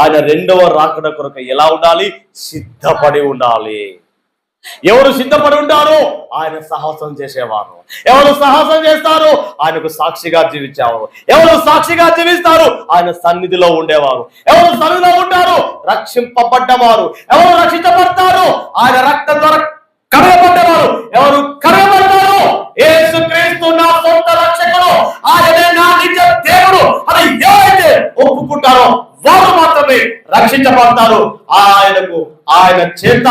ఆయన రెండవ రాకడ కొరకు ఎలా ఉండాలి? సిద్ధపడి ఉండాలి. ఎవరు సిద్ధపడి ఉంటారో ఆయన సాహసం చేసేవారు. ఎవరు సాహసం చేస్తారు? ఆయనకు సాక్షిగా జీవించేవారు. ఎవరు సాక్షిగా జీవిస్తారు? ఆయన సన్నిధిలో ఉండేవారు. ఎవరు సన్నిధిలో ఉంటారు? రక్షింపబడ్డవారు. ఎవరు రక్షించబడతారు? ఆయన రక్తం ద్వారా కడగబడ్డవారు. ఎవరు కడగబడతారు? యేసుక్రీస్తు నా సొంత రక్షకుడు, ఆయనే నా నిజ దేవుడు అని ఎవరైతే ఒప్పుకుంటారో వారు మాత్రమే రక్షించబడతారు. ఆయన చేత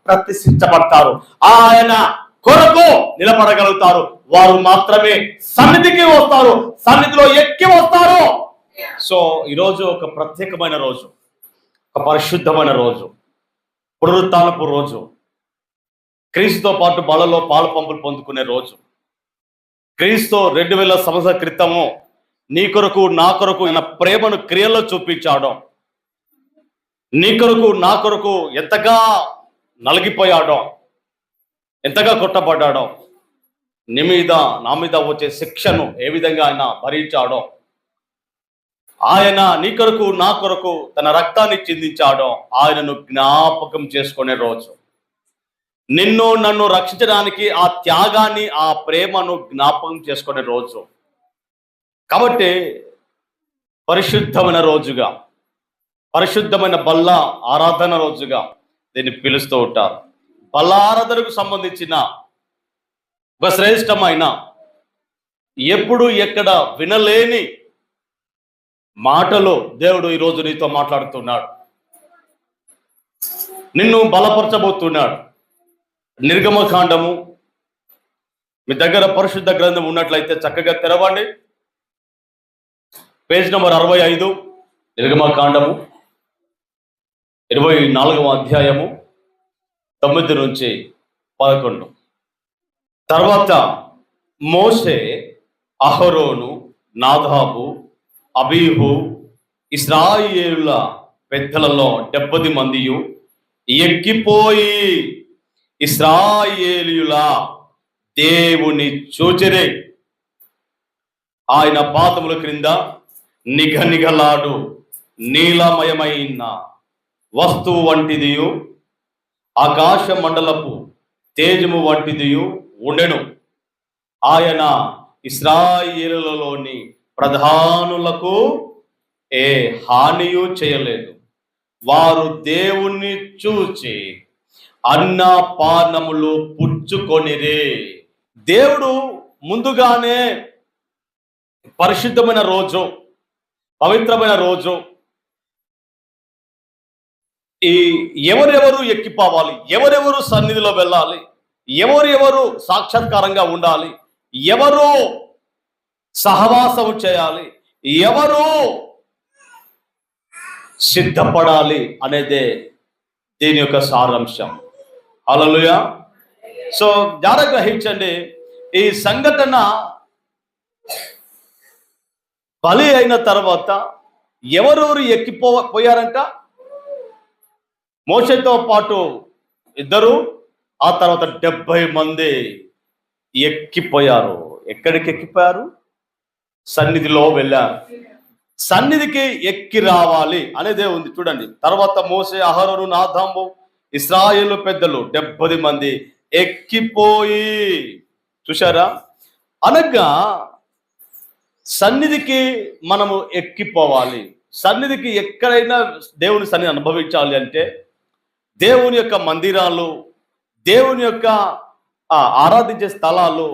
ప్రతిష్ఠించబడతారు. ఆయన కొరకు నిలబడగలుగుతారు. వారు మాత్రమే సన్నిధికి వస్తారు, సన్నిధిలో ఎక్కి వస్తారు. సో ఈరోజు ఒక ప్రత్యేకమైన రోజు, ఒక పరిశుద్ధమైన రోజు, పునరుత్థానపు రోజు, క్రీస్తుతో పాటు బలలో పాలు పంపులు పొందుకునే రోజు. క్రీస్తు 2000 సంవత్సరాల క్రితము నీ కొరకు నా కొరకు ఆయన ప్రేమను క్రియల్లో చూపించాడు. నీ కొరకు నా కొరకు ఎంతగా నలిగిపోయాడో, ఎంతగా కొట్టబడ్డాడో, నీ మీద నా మీద వచ్చే శిక్షను ఏ విధంగా ఆయన భరించాడో, ఆయన నీ కొరకు నా కొరకు తన రక్తాన్ని చిందించాడో ఆయనను జ్ఞాపకం చేసుకునే రోజు. నిన్ను నన్ను రక్షించడానికి ఆ త్యాగాన్ని, ఆ ప్రేమను జ్ఞాపకం చేసుకునే రోజు. కాబట్టి పరిశుద్ధమైన రోజుగా, పరిశుద్ధమైన బల్ల ఆరాధన రోజుగా దీన్ని పిలుస్తూ ఉంటారు. బల్ల ఆరాధనకు సంబంధించిన ఒక శ్రేష్టమైన, ఎప్పుడు ఎక్కడ వినలేని మాటలు దేవుడు ఈరోజు నీతో మాట్లాడుతున్నాడు. నిన్ను బలపరచబోతున్నాడు. నిర్గమకాండము, మీ దగ్గర పరిశుద్ధ గ్రంథం ఉన్నట్లయితే చక్కగా తెరవండి. పేజ్ నెంబర్ 65, నిర్గమకాండము 24వ అధ్యాయము 9 నుంచి 11. తర్వాత మోషే, అహరోను, నాదాబు, అబీహు, ఇశ్రాయేలుల పెద్దలలో 70 మంది ఎక్కిపోయి ఇశ్రాయేలీయుల దేవుని చూచెరే. ఆయన పాదముల క్రింద నిగనిగలాడు నీలమయమైన వస్తువు వంటిదియు, ఆకాశ మండలపు తేజము వంటిదియు ఉండెను. ఆయన ఇశ్రాయేలులోని ప్రధానులకు ఏ హానియు చేయలేదు. వారు దేవుణ్ణి చూచి అన్నపానములు పుచ్చుకొనిరే. దేవుడు ముందుగానే పరిశుద్ధమైన రోజు, పవిత్రమైన రోజు, ఈ ఎవరెవరు ఎక్కిపోవాలి, ఎవరెవరు సన్నిధిలో వెళ్ళాలి, ఎవరెవరు సాక్షాత్కారంగా ఉండాలి, ఎవరు సహవాసము చేయాలి, ఎవరు సిద్ధపడాలి అనేదే దీని యొక్క సారాంశం. హల్లెలూయా. సో జాగ్రత్తగా గ్రహించండి. ఈ సంఘటన బలి అయిన తర్వాత ఎవరెవరు ఎక్కిపోయారంట? మోషేతో పాటు 2, ఆ తర్వాత 70 మంది ఎక్కిపోయారు. ఎక్కడికి ఎక్కిపోయారు? సన్నిధిలో వెళ్ళారు. సన్నిధికి ఎక్కి రావాలి అనేదే ఉంది. చూడండి, తర్వాత మోషే, అహరోను, నాదాబు, ఇశ్రాయేలు పెద్దలు 70 మంది ఎక్కిపోయి, చూశారా? అనగా సన్నిధికి మనము ఎక్కిపోవాలి. సన్నిధికి ఎక్కడైనా దేవుని సన్నిధి అనుభవించాలి అంటే దేవుని యొక్క మందిరాలు, దేవుని యొక్క ఆరాధించే స్థలాలు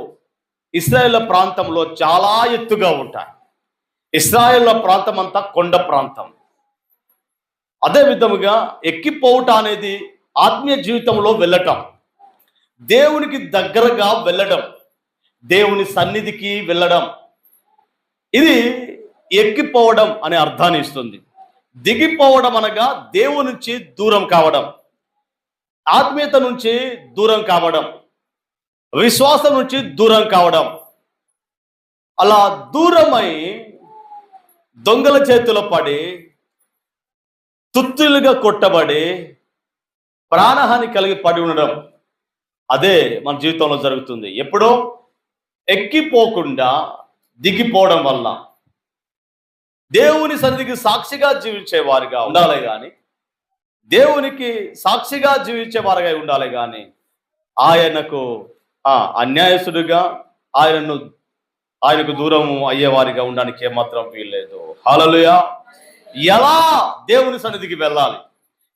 ఇశ్రాయేల్ ప్రాంతంలో చాలా ఎత్తుగా ఉంటాయి. ఇశ్రాయేల్ ప్రాంతం అంతా కొండ ప్రాంతం. అదే విధముగా ఎక్కిపోవుట అనేది ఆత్మీయ జీవితంలో వెళ్ళటం, దేవునికి దగ్గరగా వెళ్ళడం, దేవుని సన్నిధికి వెళ్ళడం. ఇది ఎక్కిపోవడం అనే అర్థాన్ని ఇస్తుంది. దిగిపోవడం అనగా దేవుని నుంచి దూరం కావడం, ఆత్మీయత నుంచి దూరం కావడం, విశ్వాసం నుంచి దూరం కావడం. అలా దూరమై దొంగల చేతిలో పడి, తుత్తులుగా కొట్టబడి, ప్రాణహాని కలిగి పడి ఉండడం, అదే మన జీవితంలో జరుగుతుంది. ఎప్పుడో ఎక్కిపోకుండా దిగిపోవడం వల్ల. దేవుని సన్నిధికి సాక్షిగా జీవించే వారిగా ఉండాలి కానీ, దేవునికి సాక్షిగా జీవించే వారిగా ఉండాలి కానీ, ఆయనకు అన్యాయస్తుడిగా ఆయనకు దూరం అయ్యేవారిగా ఉండడానికి ఏమాత్రం వీల్లేదు. హల్లెలూయా. ఎలా దేవుని సన్నిధికి వెళ్ళాలి,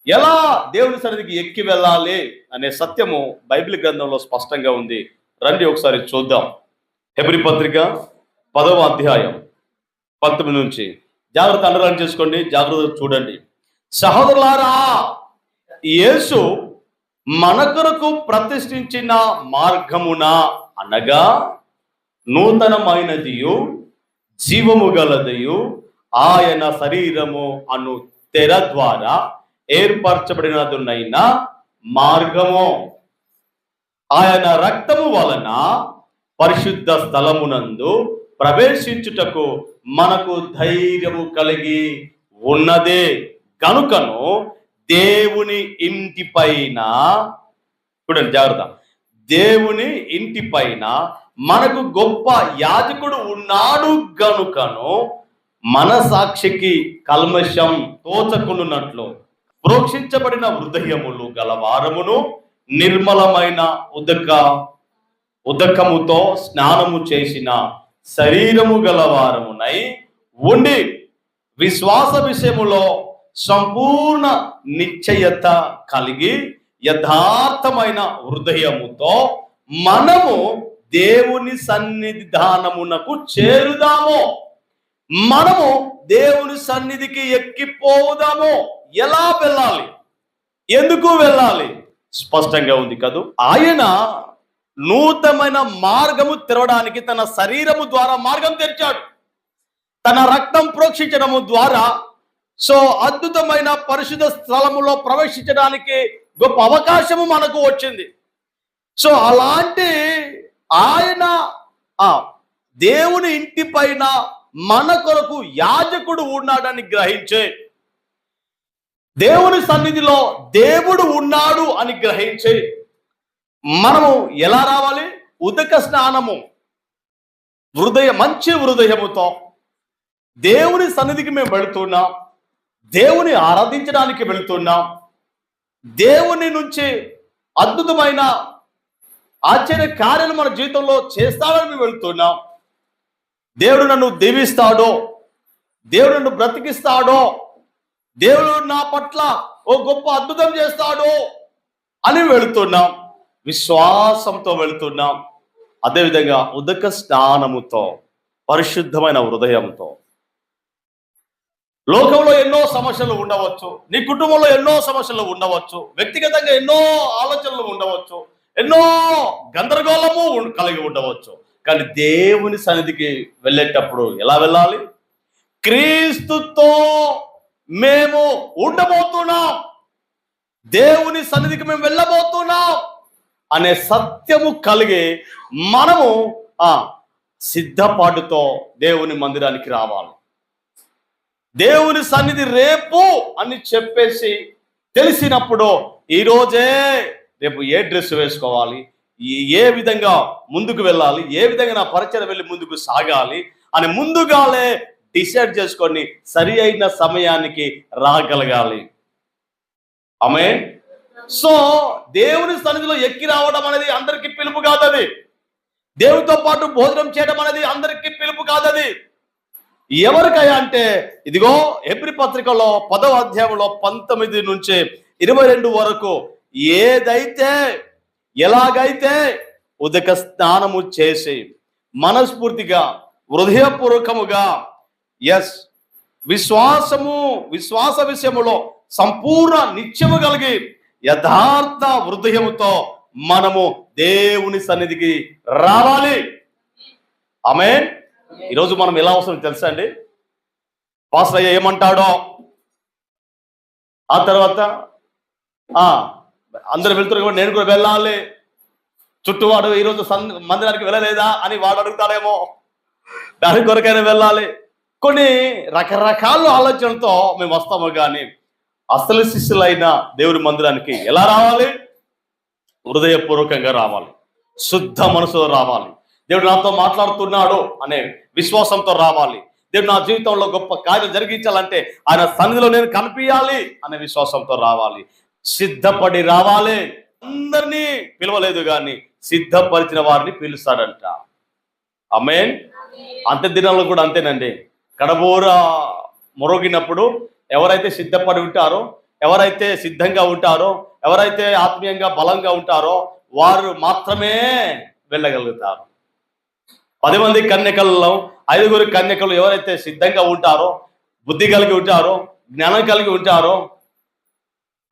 ఎలా దేవుని సన్నిధికి ఎక్కి వెళ్ళాలి అనే సత్యము బైబిల్ గ్రంథంలో స్పష్టంగా ఉంది. రండి ఒకసారి చూద్దాం. హెబ్రీ పత్రిక 10వ అధ్యాయం 19 నుంచి. జాగ్రత్త అండర్లైన్ చేసుకోండి, జాగ్రత్త చూడండి. సహోదరులారా, యేసు మన కొరకు ప్రతిష్ఠించిన మార్గమున అనగా నూతనమైనదియు జీవము గలదియు ఆయన శరీరము అను తెర ద్వారా ఏర్పరచబడినదునైన మార్గము, ఆయన రక్తము వలన పరిశుద్ధ స్థలమునందు ప్రవేశించుటకు మనకు ధైర్యము కలిగి ఉన్నదే. కనుకను దేవుని ఇంటి పైన, చూడండి జాగ్రత్త, దేవుని ఇంటి పైన మనకు గొప్ప యాజకుడు ఉన్నాడు గనుకను మన సాక్షికి కల్మషం తోచకున్నట్లు ప్రోక్షించబడిన హృదయములు గలవారమును నిర్మలమైన ఉదకముతో స్నానము చేసిన శరీరము గలవారమునై ఉండి విశ్వాస విషయములో సంపూర్ణ నిశ్చయత కలిగి యథార్థమైన హృదయముతో మనము దేవుని సన్నిధానమునకు చేరుదాము. మనము దేవుని సన్నిధికి ఎక్కిపోదాము. ఎలా వెళ్ళాలి, ఎందుకు వెళ్ళాలి? స్పష్టంగా ఉంది కదూ. ఆయన నూతనమైన మార్గము తెరవడానికి తన శరీరము ద్వారా మార్గం తెరిచాడు. తన రక్తం ప్రోక్షించడము ద్వారా అద్భుతమైన పరిశుద్ధ స్థలములో ప్రవేశించడానికి గొప్ప అవకాశము మనకు వచ్చింది. అలాంటి ఆయన దేవుని ఇంటి పైన మన కొరకు యాజకుడు ఉన్నాడని గ్రహించే, దేవుని సన్నిధిలో దేవుడు ఉన్నాడు అని గ్రహించి మనము ఎలా రావాలి? ఉదక స్నానము, మంచి హృదయముతో దేవుని సన్నిధికి మేము వెళుతున్నాం, దేవుని ఆరాధించడానికి వెళుతున్నాం, దేవుని నుంచి అద్భుతమైన ఆశ్చర్య కార్యాలు మన జీవితంలో చేస్తాడని మేము వెళుతున్నాం. దేవుడు నన్ను దీవిస్తాడో, దేవుడు నన్ను బ్రతికిస్తాడో, దేవుడు నా పట్ల ఓ గొప్ప అద్భుతం చేస్తాడో అని వెళుతున్నాం. విశ్వాసంతో వెళుతున్నాం. అదేవిధంగా ఉదక స్నానముతో, పరిశుద్ధమైన హృదయంతో. లోకంలో ఎన్నో సమస్యలు ఉండవచ్చు, నీ కుటుంబంలో ఎన్నో సమస్యలు ఉండవచ్చు, వ్యక్తిగతంగా ఎన్నో ఆలోచనలు ఉండవచ్చు, ఎన్నో గందరగోళము కలిగి ఉండవచ్చు. కానీ దేవుని సన్నిధికి వెళ్ళేటప్పుడు ఎలా వెళ్ళాలి? క్రీస్తుతో మేము ఉండబోతున్నాం, దేవుని సన్నిధికి మేము వెళ్ళబోతున్నాం అనే సత్యము కలిగి మనము సిద్ధపాటుతో దేవుని మందిరానికి రావాలి. దేవుని సన్నిధి రేపు అని చెప్పేసి తెలిసినప్పుడు ఈరోజే రేపు ఏ డ్రెస్ వేసుకోవాలి, ఏ విధంగా ముందుకు వెళ్ళాలి, ఏ విధంగా నా పరిచయం వెళ్ళి ముందుకు సాగాలి అని ముందుగానే డిసైడ్ చేసుకొని సరి అయిన సమయానికి రాగలగాలి. ఆమేన్. దేవుని సన్నిధిలో ఎక్కి రావడం అనేది అందరికీ పిలుపు కాదది. దేవునితో పాటు భోజనం చేయడం అనేది అందరికీ పిలుపు కాదది. ఎవరికయ్యా అంటే ఇదిగో హెబ్రీ పత్రికలో 10వ అధ్యాయంలో 19 నుంచి 22 వరకు ఎలాగైతే ఉదక స్నానము చేసి మనస్ఫూర్తిగా హృదయపూర్వకముగా విశ్వాస విషయములో సంపూర్ణ నిత్యము కలిగి యథార్థ హృదయముతో మనము దేవుని సన్నిధికి రావాలి. ఆమేన్. ఈరోజు మనం ఎలా అవసరం తెలుసా అండి? పాస్టర్ అయ్య ఏమంటాడో, ఆ తర్వాత అందరు వెళ్తున్నారు నేను కూడా వెళ్ళాలి, చుట్టూవాడు ఈరోజు మందిరానికి వెళ్ళలేదా అని వాడు అడుగుతాడేమో, దాని కొరకైనా వెళ్ళాలి. కొన్ని రకరకాల ఆలోచనలతో మేము వస్తాము. కానీ అసలు శిష్యులైన దేవుని మందిరానికి ఎలా రావాలి? హృదయపూర్వకంగా రావాలి, శుద్ధ మనసులో రావాలి. దేవుడు నాతో మాట్లాడుతున్నాడు అనే విశ్వాసంతో రావాలి. దేవుడు నా జీవితంలో గొప్ప కార్యం జరిగించాలంటే ఆయన సన్నిధిలో నేను కనిపించాలి అనే విశ్వాసంతో రావాలి. సిద్ధపడి రావాలి. అందరినీ పిలవలేదు కానీ సిద్ధపరిచిన వారిని పిలుస్తాడంట. ఆమేన్. అంత్య దినాల్లో కూడా అంతేనండి. కడబోర మొరగినప్పుడు ఎవరైతే సిద్ధపడి ఉంటారో, ఎవరైతే సిద్ధంగా ఉంటారో, ఎవరైతే ఆత్మీయంగా బలంగా ఉంటారో వారు మాత్రమే వెళ్ళగలుగుతారు. 10 మంది కన్యకల్లో 5 కన్యకలు ఎవరైతే సిద్ధంగా ఉంటారో, బుద్ధి కలిగి ఉంటారో, జ్ఞానం కలిగి ఉంటారో,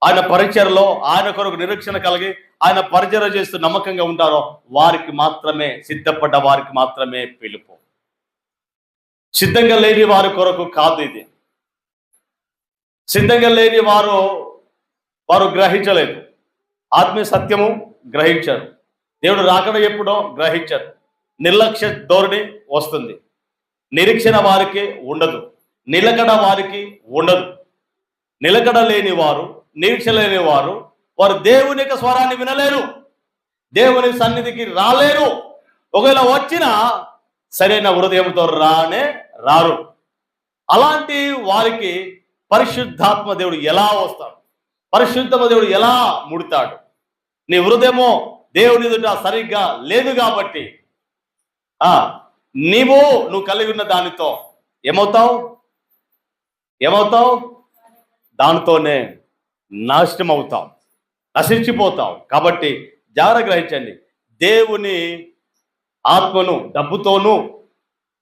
ఆయన పరిచయలో ఆయన కొరకు నిరీక్షణ కలిగి ఆయన పరిచయం చేస్తూ నమ్మకంగా ఉంటారో వారికి మాత్రమే, సిద్ధపడ్డ వారికి మాత్రమే పిలుపు. సిద్ధంగా లేని వారి కొరకు కాదు ఇది. సిద్ధంగా లేని వారు గ్రహించలేదు. ఆత్మీయ సత్యము గ్రహించారు. దేవుడు రాకడ ఎప్పుడో గ్రహించారు. నిర్లక్ష్య ధోరణి వస్తుంది. నిరీక్షణ వారికి ఉండదు, నిలకడ వారికి ఉండదు. నిలకడ లేని వారు, నిరీక్ష లేని వారు దేవుని యొక్క స్వరాన్ని వినలేరు, దేవుని సన్నిధికి రాలేరు. ఒకవేళ వచ్చినా సరైన హృదయంతో రారు. అలాంటి వారికి పరిశుద్ధాత్మ దేవుడు ఎలా వస్తాడు, పరిశుద్ధాత్మ దేవుడు ఎలా ముడతాడు? నీ హృదయమో దేవుని ఎదుట సరిగ్గా లేదు కాబట్టి నువ్వు కలిగి ఉన్న దానితో ఏమవుతావు? దానితోనే నాశనం అవుతావు, నశించిపోతావు. కాబట్టి జాగ్రత్త గ్రహించండి. దేవుని ఆత్మను డబ్బుతోనూ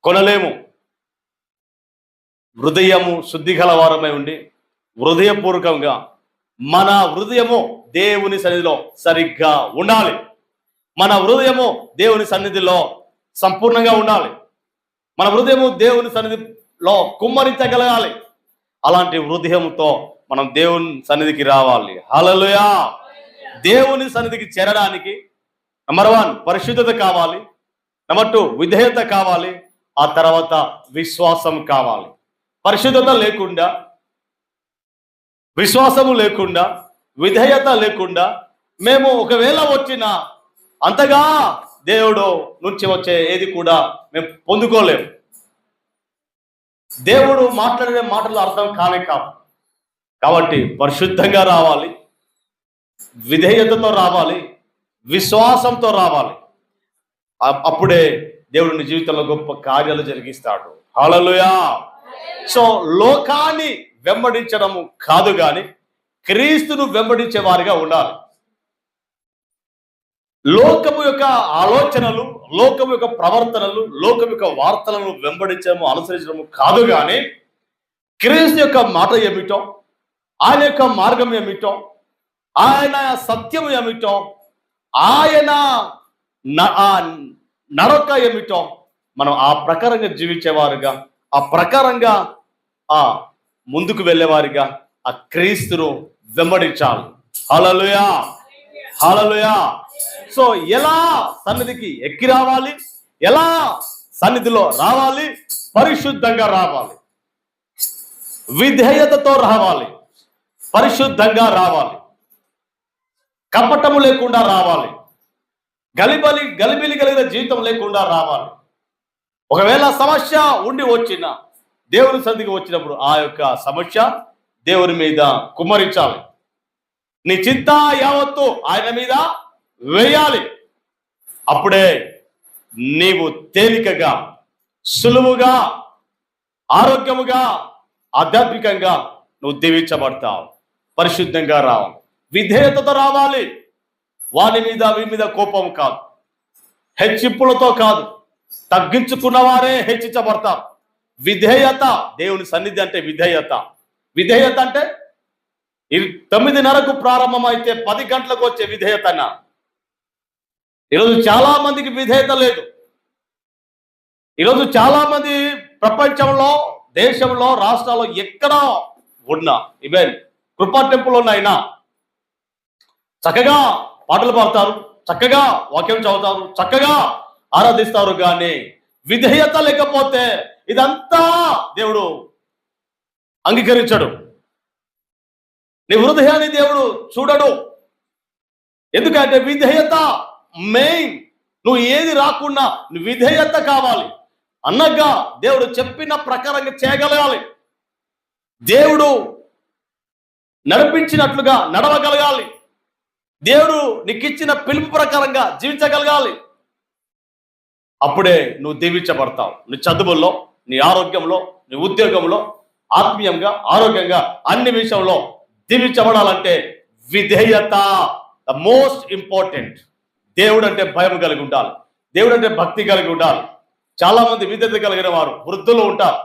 కొనలేము. హృదయము శుద్ధి గలవారమై ఉండి హృదయపూర్వకంగా మన హృదయము దేవుని సన్నిధిలో సరిగ్గా ఉండాలి. మన హృదయము దేవుని సన్నిధిలో సంపూర్ణంగా ఉండాలి. మన హృదయము దేవుని సన్నిధిలో కుమ్మరించగలగాలి. అలాంటి హృదయంతో మనం దేవుని సన్నిధికి రావాలి. హల్లెలూయా. దేవుని సన్నిధికి చేరడానికి నంబర్ 1 పరిశుద్ధత కావాలి, నంబర్ 2 విధేయత కావాలి, ఆ తర్వాత విశ్వాసం కావాలి. పరిశుద్ధత లేకుండా, విశ్వాసము లేకుండా, విధేయత లేకుండా మేము ఒకవేళ వచ్చిన అంతగా దేవుడు నుంచి వచ్చే ఏది కూడా మేము పొందుకోలేము. దేవుడు మాట్లాడే మాటలు అర్థం కానే కాదు. కాబట్టి పరిశుద్ధంగా రావాలి, విధేయతతో రావాలి, విశ్వాసంతో రావాలి. అప్పుడే దేవుడు నీ జీవితంలో గొప్ప కార్యాలు జరిగిస్తాడు. హల్లెలూయా. సో లోకాన్ని వెంబడించడము కాదు కానీ క్రీస్తును వెంబడించే వారిగా ఉండాలి. లోకము యొక్క ఆలోచనలు, లోకము యొక్క ప్రవర్తనలు, లోకము యొక్క వార్తలను వెంబడించడము, అనుసరించడము కాదు కానీ క్రీస్తు యొక్క మాట ఏమిటో, ఆయన యొక్క మార్గం ఏమిటో, ఆయన సత్యం ఏమిటో, ఆయన నడక ఏమిటో మనం ఆ ప్రకారంగా జీవించేవారుగా, ఆ ప్రకారంగా ముందుకు వెళ్ళేవారిగా ఆ క్రీస్తును వెంబడించాలి. హల్లెలూయా, హల్లెలూయా. సో ఎలా సన్నిధికి ఎక్కి రావాలి, ఎలా సన్నిధిలో రావాలి? పరిశుద్ధంగా రావాలి, విధేయతతో రావాలి, పరిశుద్ధంగా రావాలి, కపటము లేకుండా రావాలి, గలిబిలి కలిగిన జీవితం లేకుండా రావాలి. ఒకవేళ సమస్య ఉండి వచ్చిన దేవుని సన్నిధికి వచ్చినప్పుడు ఆ యొక్క సమస్య దేవుని మీద కుమ్మరించాలి. నీ చింత యావత్తు ఆయన మీద వేయాలి. అప్పుడే నీవు తేలికగా, సులువుగా, ఆరోగ్యముగా, ఆధ్యాత్మికంగా నువ్వు దీవించబడతావు. పరిశుద్ధంగా రావాలి, విధేయతతో రావాలి. వాని మీద వీని మీద కోపం కాదు, హెచ్చింపులతో కాదు, తగ్గించుకున్న వారే హెచ్చించబడతారు. విధేయత, దేవుని సన్నిధి అంటే విధేయత. విధేయత అంటే 9:30కు ప్రారంభమైతే 10 గంటలకు వచ్చే విధేయత అన్న. ఈరోజు చాలా మందికి విధేయత లేదు. ఈరోజు చాలా మంది ప్రపంచంలో, దేశంలో, రాష్ట్రాల్లో ఎక్కడ ఉన్నా, ఈవెన్ కృపా టెంపుల్ అయినా చక్కగా పాటలు పాడతారు, చక్కగా వాక్యం చదువుతారు, చక్కగా ఆరాధిస్తారు. కానీ విధేయత లేకపోతే ఇదంతా దేవుడు అంగీకరించడు. నీ హృదయాన్ని దేవుడు చూడడు. ఎందుకంటే విధేయత మెయిన్. నువ్వు ఏది రాకుండా విధేయత కావాలి. అన్నగా దేవుడు చెప్పిన ప్రకారంగా చేయగలగాలి. దేవుడు నడిపించినట్లుగా నడవగలగాలి. దేవుడు నీకు ఇచ్చిన పిలుపు ప్రకారంగా జీవించగలగాలి. అప్పుడే నువ్వు దీవించబడతావు. నీ చదువుల్లో, నీ ఆరోగ్యంలో, నీ ఉద్యోగంలో, ఆత్మీయంగా, ఆరోగ్యంగా, అన్ని విషయంలో దీవించబడాలంటే విధేయత ద మోస్ట్ ఇంపార్టెంట్. దేవుడు అంటే భయం కలిగి ఉండాలి. దేవుడు అంటే భక్తి కలిగి ఉండాలి. చాలా మంది విధేయత కలిగిన వారు వృద్ధులు ఉంటారు.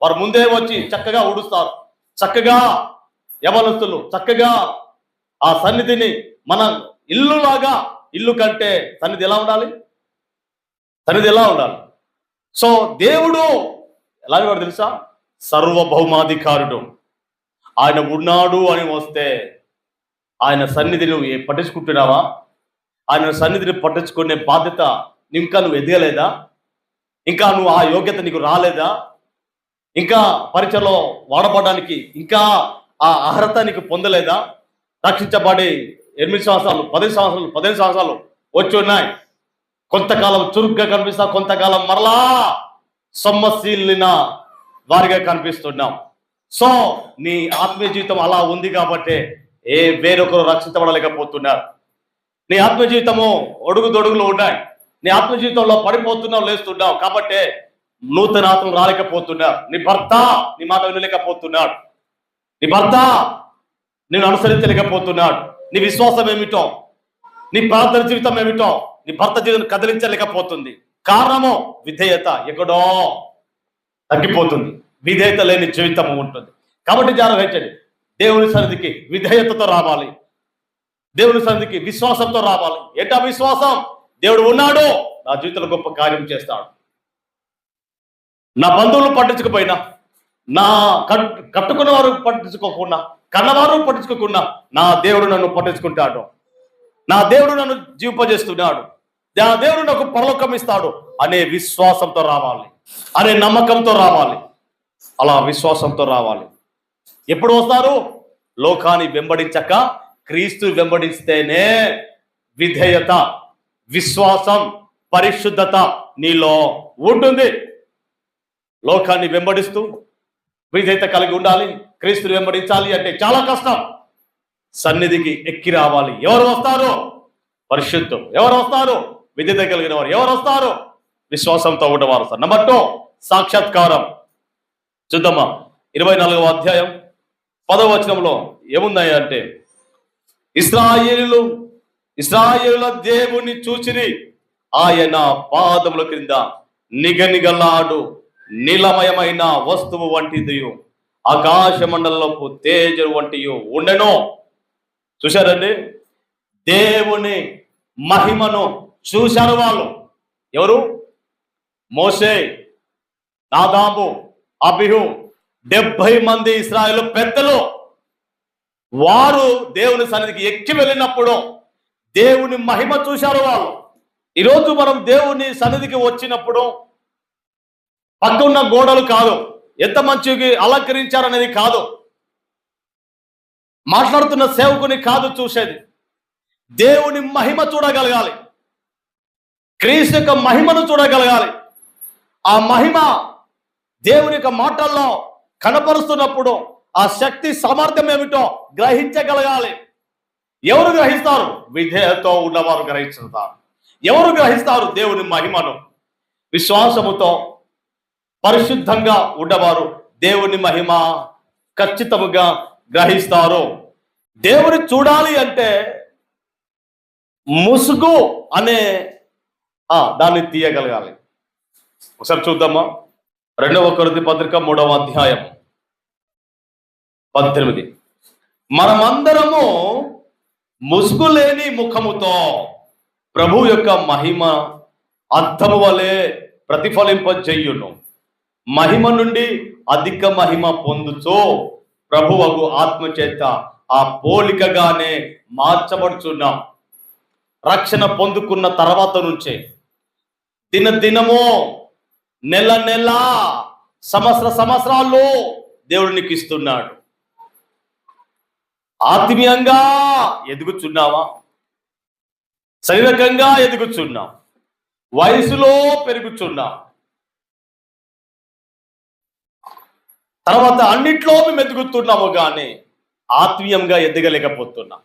వారు ముందే వచ్చి చక్కగా ఊడుస్తారు. చక్కగా యవనస్తులు చక్కగా ఆ సన్నిధిని మన ఇల్లులాగా, ఇల్లు కంటే సన్నిధి ఎలా ఉండాలి? సన్నిధి ఎలా ఉండాలి? సో దేవుడు ఎలాంటి వాడు తెలుసా? సర్వభౌమాధికారుడు. ఆయన ఉన్నాడు అని వస్తే ఆయన సన్నిధిని నువ్వు పట్టించుకుంటున్నావా? ఆయన సన్నిధిని పట్టించుకునే బాధ్యత ఇంకా నువ్వు ఎదగలేదా? ఇంకా నువ్వు ఆ యోగ్యత నీకు రాలేదా? ఇంకా పరీక్షలో వాడబడడానికి ఇంకా ఆ అర్హత నీకు పొందలేదా? రక్షించబడి 8 సంవత్సరాలు, 10 సంవత్సరాలు, 15 సంవత్సరాలు వచ్చి ఉన్నాయి. కొంతకాలం చురుగ్గా కనిపిస్తా, కొంతకాలం మరలా సొమ్మశీలిన వారిగా కనిపిస్తున్నాం. సో నీ ఆత్మీయ జీవితం అలా ఉంది కాబట్టి వేరొకరు రక్షించబడలేకపోతున్నారు. నీ ఆత్మీయ జీవితము ఒడుగుదొడుగులు ఉన్నాయి. నీ ఆత్మీయ జీవితంలో పడిపోతున్నావు, లేస్తున్నావు కాబట్టి నూతన ఆత్మలు రాలేకపోతున్నారు. నీ భర్త నీ మాట వినలేకపోతున్నాడు. నీ భర్త నేను అనుసరించలేకపోతున్నాడు. నీ విశ్వాసం ఏమిటో, నీ ప్రార్థన జీవితం ఏమిటో నీ భర్త జీవితం కదిలించలేకపోతుంది. కారణము విధేయత ఎక్కడో తగ్గిపోతుంది. విధేయత లేని జీవితం ఉంటుంది. కాబట్టి జాగ్రత్త. దేవుని సన్నిధికి విధేయతతో రావాలి. దేవుని సన్నిధికి విశ్వాసంతో రావాలి. ఏంటా విశ్వాసం? దేవుడు ఉన్నాడు, నా జీవితంలో గొప్ప కార్యం చేస్తాడు. నా బంధువులు పట్టించుకుపోయినా, నా కట్టుకున్న వారు పట్టించుకోకుండా, కన్నవారు పట్టించుకోకుండా నా దేవుడు నన్ను పట్టించుకుంటాడు. నా దేవుడు నన్ను జీవింపజేస్తున్నాడు. నా దేవుడు నాకు పరలోకం ఇస్తాడు అనే విశ్వాసంతో రావాలి, అనే నమ్మకంతో రావాలి. అలా విశ్వాసంతో రావాలి. ఎప్పుడు వస్తారు? లోకాన్ని వెంబడించక క్రీస్తు వెంబడిస్తేనే విధేయత, విశ్వాసం, పరిశుద్ధత నీలో ఉంటుంది. లోకాన్ని వెంబడిస్తూ విధేయత కలిగి ఉండాలి, క్రీస్తుని వెంబడించాలి అంటే చాలా కష్టం. సన్నిధికి ఎక్కి రావాలి. ఎవరు వస్తారు? పరిశుద్ధం. ఎవరు వస్తారు? విధేయత కలిగిన వారు. ఎవరు వస్తారు? విశ్వాసంతో ఉన్నవారు. నెంబర్ 2 సాక్షాత్కారం. చూద్దామా 24వ అధ్యాయం 10వ వచనంలో ఏమున్నాయి అంటే, ఇశ్రాయేలుల దేవుని చూచిరి, ఆయన పాదముల క్రింద నిగనిగలాడు నీలమయమైన వస్తువు వంటిది, ఆకాశ మండలపు తేజు వంటి ఉండెను. చూశారండి? దేవుని మహిమను చూశారు వాళ్ళు. ఎవరు? మోషే, నాదాబు, అబిహు, 70 మంది ఇశ్రాయేలు పెద్దలు. వారు దేవుని సన్నిధికి ఎక్కి వెళ్ళినప్పుడు దేవుని మహిమ చూశారు వాళ్ళు. ఈరోజు మనం దేవుని సన్నిధికి వచ్చినప్పుడు పక్కన్న గోడలు కాదు, ఎంత మంచిగా అలంకరించారనేది కాదు, మాట్లాడుతున్న సేవకుని కాదు చూసేది, దేవుని మహిమ చూడగలగాలి. క్రీస్తు యొక్క మహిమను చూడగలగాలి. ఆ మహిమ దేవుని యొక్క మాటల్లో కనపరుస్తున్నప్పుడు ఆ శక్తి సామర్థ్యం ఏమిటో గ్రహించగలగాలి. ఎవరు గ్రహిస్తారు? విధేయతతో ఉన్నవారు గ్రహిస్తారు. ఎవరు గ్రహిస్తారు దేవుని మహిమను? విశ్వాసముతో పరిశుద్ధంగా ఉన్నవారు దేవుని మహిమ ఖచ్చితంగా గ్రహిస్తారు. దేవుని చూడాలి అంటే ముసుగు అనే దాన్ని తీయగలగాలి. ఒకసారి చూద్దామా 2వ కొరింథీ పత్రిక 3వ అధ్యాయం 18. మనమందరము ముసుగు లేని ముఖముతో ప్రభు యొక్క మహిమ అర్థము వలె ప్రతిఫలింపజేయును. మహిమ నుండి అధిక మహిమ పొందుతూ ప్రభువగు ఆత్మ చేత ఆ పోలికగానే మార్చబడుచున్నాం. రక్షణ పొందుకున్న తర్వాత నుంచే దినదినము, నెల నెల, సంవత్సరాలు దేవుడు నీకు ఇస్తున్నాడు. ఆత్మీయంగా ఎదుగుచున్నావా? శరీరకంగా ఎదుగుచున్నాం, వయసులో పెరుగుచున్నాం, తర్వాత అన్నిట్లో మేము ఎదుగుతున్నాము, కానీ ఆత్మీయంగా ఎదగలేకపోతున్నాం,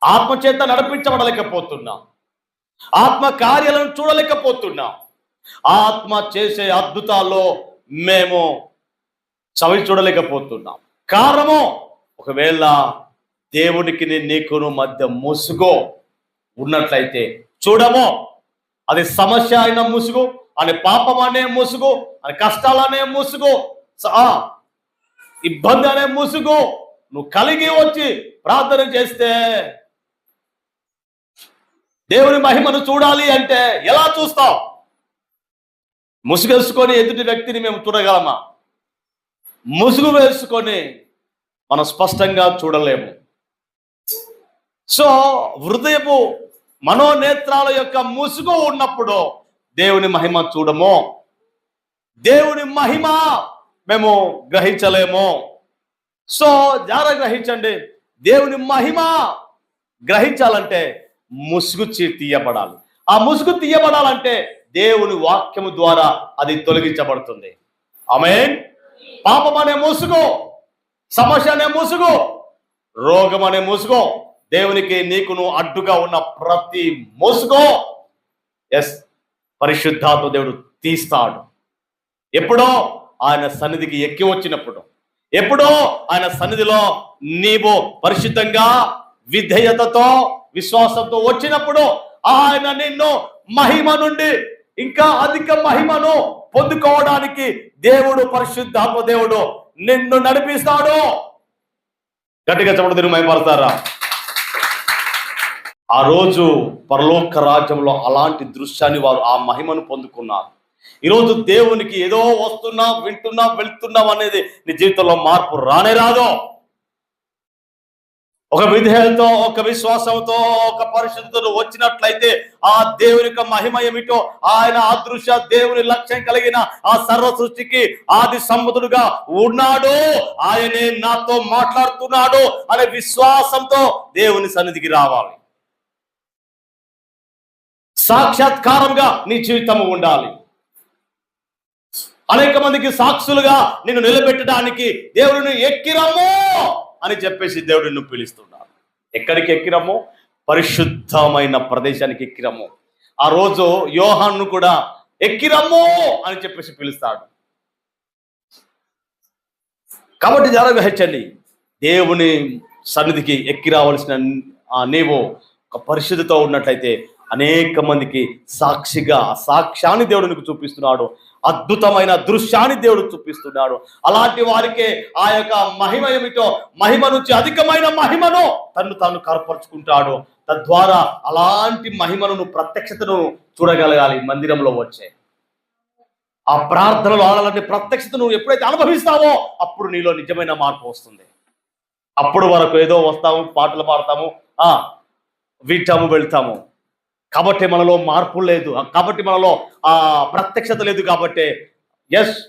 ఆత్మచేత నడిపించబడలేకపోతున్నాం, ఆత్మ కార్యాలను చూడలేకపోతున్నాం, ఆత్మ చేసే అద్భుతాల్లో మేము చవి చూడలేకపోతున్నాం. కారణము, ఒకవేళ దేవునికి నీకును మధ్య ముసుగు ఉన్నట్లయితే చూడము. అది సమస్య అయిన ముసుగు, అని పాపం అనే ముసుగు, అని కష్టాలనే ముసుగు, ఇబ్బంది అనే ముసుగు నువ్వు కలిగి వచ్చి ప్రార్థన చేస్తే దేవుని మహిమను చూడాలి అంటే ఎలా చూస్తావు? ముసుగు వేసుకొని ఎదుటి వ్యక్తిని మేము చూడగలమా? ముసుగు వేసుకొని మనం స్పష్టంగా చూడలేము. సో హృదయపు మనోనేత్రాల యొక్క ముసుగు ఉన్నప్పుడు దేవుని మహిమ చూడము, దేవుని మహిమ మేము గ్రహించలేము. సో జాగ్రత్త గ్రహించండి, దేవుని మహిమ గ్రహించాలంటే ముసుగు తీయబడాలి. ఆ ముసుగు తీయబడాలంటే దేవుని వాక్యము ద్వారా అది తొలగించబడుతుంది. ఆమేన్. పాపం అనే ముసుగు, సమస్య అనే ముసుగు, రోగం అనే ముసుగు, దేవునికి నీకును అడ్డుగా ఉన్న ప్రతి ముసుగు పరిశుద్ధాత్మ దేవుడు తీస్తాడు. ఎప్పుడో ఆయన సన్నిధికి ఎక్కి వచ్చినప్పుడు, ఎప్పుడో ఆయన సన్నిధిలో నీవు పరిశుద్ధంగా విధేయతతో విశ్వాసంతో వచ్చినప్పుడు ఆయన నిన్ను మహిమ నుండి ఇంకా అధిక మహిమను పొందుకోవడానికి దేవుడు, పరిశుద్ధాత్మ దేవుడు నిన్ను నడిపిస్తాడు. గట్టిగా చెప్పండి, మీరు మహిమపడతారా? ఆ రోజు పరలోక రాజ్యంలో అలాంటి దృశ్యాన్ని వారు ఆ మహిమను పొందుకున్నారు. ఈరోజు దేవునికి ఏదో వస్తున్నాం, వింటున్నాం, వెళ్తున్నాం అనేది నీ జీవితంలో మార్పు రానే రాదు. ఒక విధేయతో, ఒక విశ్వాసంతో, ఒక పరిశుద్ధతతో వచ్చినట్లయితే ఆ దేవుని యొక్క మహిమ ఏమిటో, ఆయన అదృశ్య దేవుని లక్ష్యం కలిగిన ఆ సర్వ సృష్టికి ఆది సంబుధుడుగా ఉన్నాడు, ఆయనే నాతో మాట్లాడుతున్నాడు అనే విశ్వాసంతో దేవుని సన్నిధికి రావాలి. సాక్షాత్కారంగా నీ జీవితం ఉండాలి. అనేక మందికి సాక్షులుగా నిన్ను నిలబెట్టడానికి దేవుడిని ఎక్కిరమ్ము అని చెప్పేసి దేవుడు నిన్ను పిలుస్తున్నాడు. ఎక్కడికి ఎక్కిరమ్ము? పరిశుద్ధమైన ప్రదేశానికి ఎక్కిరమ్ము. ఆ రోజు యోహాను కూడా ఎక్కిరమ్ము అని చెప్పేసి పిలుస్తాడు. కాబట్టి జాగ్రత్తగా హెచ్చండి, దేవుని సన్నిధికి ఎక్కి రావాల్సిన నీవు ఒక పరిశుద్ధతో ఉన్నట్లయితే అనేక మందికి సాక్షిగా సాక్ష్యాన్ని దేవుడు నీకు చూపిస్తున్నాడు, అద్భుతమైన దృశ్యాన్ని దేవుడు చూపిస్తున్నాడు. అలాంటి వారికే ఆ యొక్క మహిమ ఏమిటో, మహిమ నుంచి అధికమైన మహిమను తాను కనపరుచుకుంటాడు. తద్వారా అలాంటి మహిమను, ప్రత్యక్షతను చూడగలగాలి. మందిరంలో వచ్చే ఆ ప్రార్థనలు, అలాంటి ప్రత్యక్షతను ఎప్పుడైతే అనుభవిస్తావో అప్పుడు నీలో నిజమైన మార్పు వస్తుంది. అప్పుడు వరకు ఏదో వస్తాము, పాటలు పాడతాము, వింటాము, వెళ్తాము. కాబట్టి మనలో మార్పు లేదు, కాబట్టి మనలో ఆ ప్రత్యక్షత లేదు. కాబట్టి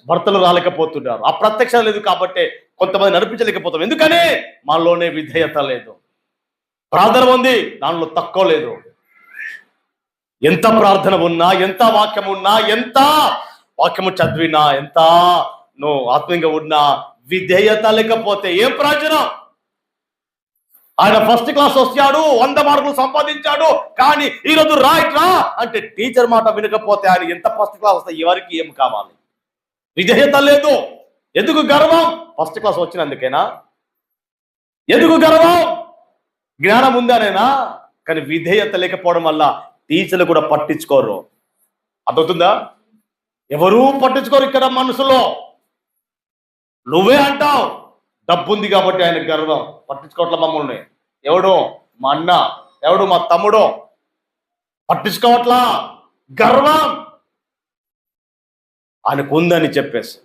భర్తలు రాలేకపోతున్నారు, ఆ ప్రత్యక్షత లేదు. కాబట్టి కొంతమంది నడిపించలేకపోతాం. ఎందుకని? మనలోనే విధేయత లేదు. ప్రార్థన ఉంది, దానిలో తక్కువ లేదు. ఎంత ప్రార్థన ఉన్నా, ఎంత వాక్యం ఉన్నా, ఎంత వాక్యము చదివినా, ఎంత నువ్వు ఆత్మీయంగా ఉన్నా, విధేయత లేకపోతే ఏం ప్రయోజనం? ఆయన ఫస్ట్ క్లాస్ వచ్చాడు, 100 మార్కులు సంపాదించాడు, కానీ ఈరోజు రైట్ రా అంటే టీచర్ మాట వినకపోతే ఆయన ఎంత ఫస్ట్ క్లాస్ వస్తే ఎవరికి ఏం కావాలి? విధేయత లేదు. ఎందుకు గర్వం? ఫస్ట్ క్లాస్ వచ్చినందుకేనా? ఎందుకు గర్వం? జ్ఞానం ఉందనేనా? కానీ విధేయత లేకపోవడం వల్ల టీచర్లు కూడా పట్టించుకోరు. అర్థవుతుందా? ఎవరూ పట్టించుకోరు ఇక్కడ మనసులో. నువ్వే అంటావు డబ్బు ఉంది కాబట్టి ఆయన గర్వం, పట్టించుకోవట్ల మమ్మల్ని. ఎవడు? మా అన్న, ఎవడు? మా తమ్ముడు, పట్టించుకోవట్లా. గర్వం ఆయనకు ఉందని చెప్పేసి.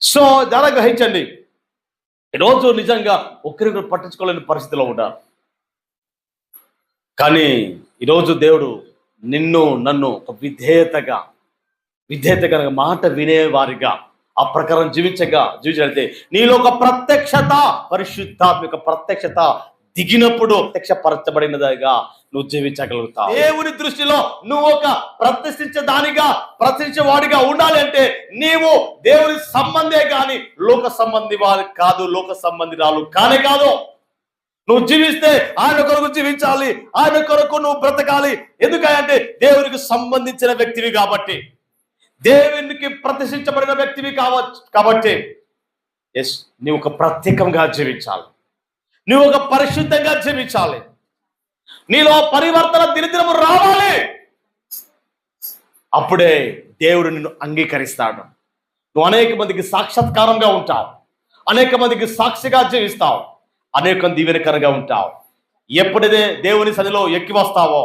సో చాలా గ్రహించండి, ఈరోజు నిజంగా ఒకరికొకరు పట్టించుకోలేని పరిస్థితిలో ఉంటారు. కానీ ఈరోజు దేవుడు నిన్ను, నన్ను ఒక విధేయతగా మాట వినేవారిగా, ఆ ప్రకారం జీవించగలిగితే నీలో ఒక ప్రత్యక్షత, పరిశుద్ధాత్మిక ప్రత్యక్షత దిగినప్పుడు ప్రత్యక్షపరచబడినదిగా నువ్వు జీవించగలుగుతావు. దేవుని దృష్టిలో నువ్వు ఒక ప్రతిష్ఠించే వాడిగా ఉండాలి అంటే నీవు దేవుని సంబంధే గాని లోక సంబంధి వారి కాదు, లోక సంబంధిరాలు కానే కాదు. నువ్వు జీవిస్తే ఆయన కొరకు జీవించాలి, ఆయన కొరకు నువ్వు బ్రతకాలి. ఎందుకంటే దేవునికి సంబంధించిన వ్యక్తివి కాబట్టి, దేవునికి ప్రతిష్ఠించబడిన వ్యక్తివి కాబట్టి ఎస్, నువ్వు ఒక ప్రత్యేకంగా జీవించాలి, నువ్వు ఒక పరిశుద్ధంగా జీవించాలి, నీలో పరివర్తన దినదినము రావాలి. అప్పుడే దేవుడు నిన్ను అంగీకరిస్తాడు. నువ్వు అనేక మందికి సాక్షాత్కారంగా ఉంటావు, అనేక మందికి సాక్షిగా జీవిస్తావు, అనేక దీవెనకరంగా ఉంటావు. ఎప్పుడైతే దేవుని సన్నిధిలో ఎక్కి వస్తావో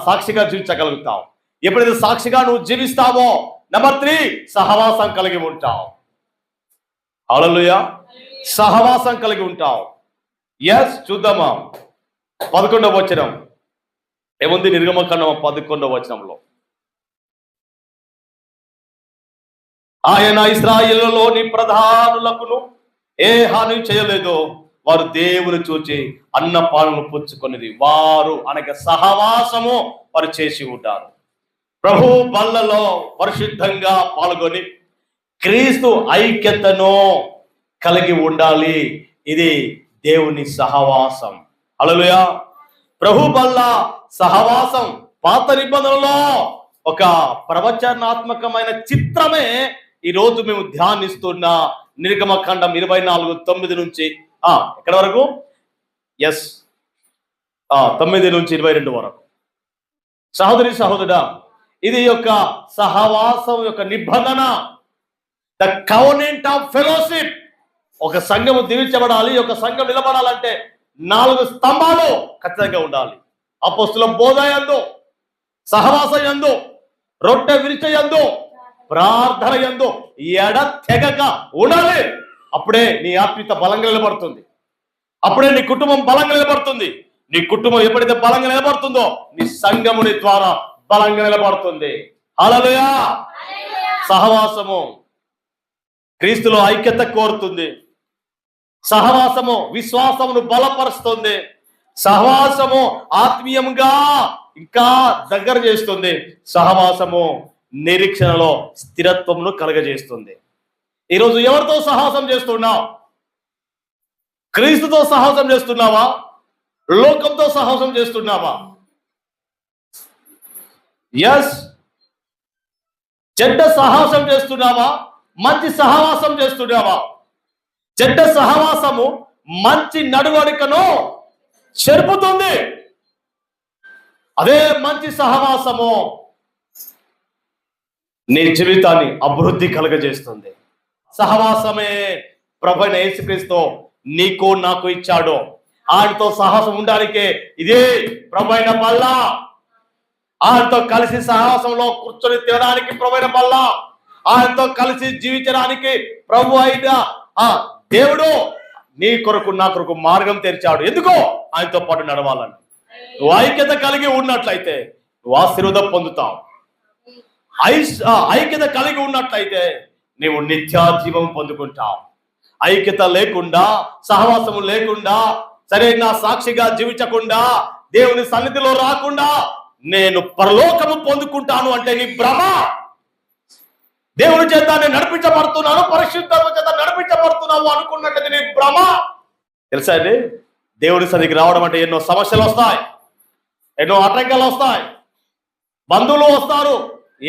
సాక్షిగా జీవించగలుగుతావు. ఎప్పుడైతే సాక్షిగా నువ్వు జీవిస్తావో, నెంబర్ 3, సహవాసం కలిగి ఉంటావు. హల్లెలూయా, సహవాసం కలిగి ఉంటావు. ఎస్, చూద్దామా 11వ వచనం ఏముంది? నిర్గమకాండం 11వ వచనంలో, ఆయన ఇశ్రాయేలులోని ప్రధానులకును ఏ హాని చేయలేదో వారు దేవుని చూచి అన్నపానములు పుచ్చుకొనిది. వారు అనగా సహవాసము వారు చేసి ఉంటారు. ప్రభు బల్లలో పరిశుద్ధంగా పాల్గొని క్రీస్తు ఐక్యతను కలిగి ఉండాలి. ఇది దేవుని సహవాసం. హల్లెలూయా. ప్రభు బల్ల సహవాసం పాత నిబంధనలో ఒక ప్రవచనాత్మకమైన చిత్రమే ఈరోజు మేము ధ్యానిస్తున్న నిర్గమకాండం 24:9 నుంచి ఎక్కడ వరకు? ఎస్, 9 నుంచి 22 వరకు. సహోదరి సహోదరుడా, ఇది యొక్క సహవాసం యొక్క నిబంధన, ద కవెనెంట్ ఆఫ్ ఫెలోషిప్. ఒక సంఘము దీవించబడాలి, ఒక సంఘం నిలబడాలంటే 4 స్తంభాలు ఖచ్చితంగా ఉండాలి. అపోస్తుల బోధ యందు, సహవాస యందు, రొట్టె విరిచ యందు, ప్రార్థన యందు ఎడతెగక ఉండాలి. అప్పుడే నీ ఆత్మీయత బలంగా నిలబడుతుంది, అప్పుడే నీ కుటుంబం బలంగా నిలబడుతుంది. నీ కుటుంబం ఎప్పుడైతే బలంగా నిలబడుతుందో నీ సంఘముని ద్వారా బలంగా నిలబడుతుంది. హల్లెలూయా. సహవాసము క్రీస్తులో ఐక్యత కోరుతుంది. సహవాసము విశ్వాసమును బలపరుస్తుంది. సహవాసము ఆత్మీయంగా ఇంకా దగ్గర చేస్తుంది. సహవాసము నిరీక్షణలో స్థిరత్వమును కలగజేస్తుంది. ఈరోజు ఎవరితో సహవాసం చేస్తున్నావు? క్రీస్తుతో సహవాసం చేస్తున్నావా? లోకంతో సహవాసం చేస్తున్నావా? ఎస్, చెడ్డ సహవాసం చేస్తున్నావా? మంచి సహవాసం చేస్తున్నావా? చెడ్డ సహవాసము మంచి నడవడికను చెరుపుతుంది. అదే మంచి సహవాసము నీ జీవితాన్ని అభివృద్ధి కలగజేస్తుంది. సహవాసమే ప్రభువైన యేసుక్రీస్తు నీకు నాకు ఇచ్చాడు. ఆయనతో సహవాసం ఉండడానికే ఇదే ప్రభువైన బల్ల. ఆయనతో కలిసి సహవాసంలో కూర్చొని తినడానికి ప్రభువైన బల్ల. ఆయనతో కలిసి జీవించడానికి ప్రభు అయిన దేవుడు నీ కొరకు నా కొరకు మార్గం తెరిచాడు. ఎందుకో ఆయనతో పాటు నడవాలని. నువ్వు ఐక్యత కలిగి ఉన్నట్లయితే నువ్వు ఆశీర్వాదం పొందుతావు. ఐక్యత కలిగి ఉన్నట్లయితే నీవు నిత్య జీవం పొందుకుంటావు. ఐక్యత లేకుండా, సహవాసము లేకుండా, సరైన సాక్షిగా జీవించకుండా, దేవుని సన్నిధిలో రాకుండా నేను పరలోకము పొందుకుంటాను అంటే నీ భ్రమ. దేవుని చేత నేను నడిపించబడుతున్నాను, పరిశుద్ధాత్మ చేత నడిపించబడుతున్నావు అనుకున్నట్లయితే నీ భ్రమ. తెలుసా అండి, దేవుడి సన్నిధికి రావడం అంటే ఎన్నో సమస్యలు వస్తాయి, ఎన్నో ఆటంకాలు వస్తాయి. బంధువులు వస్తారు.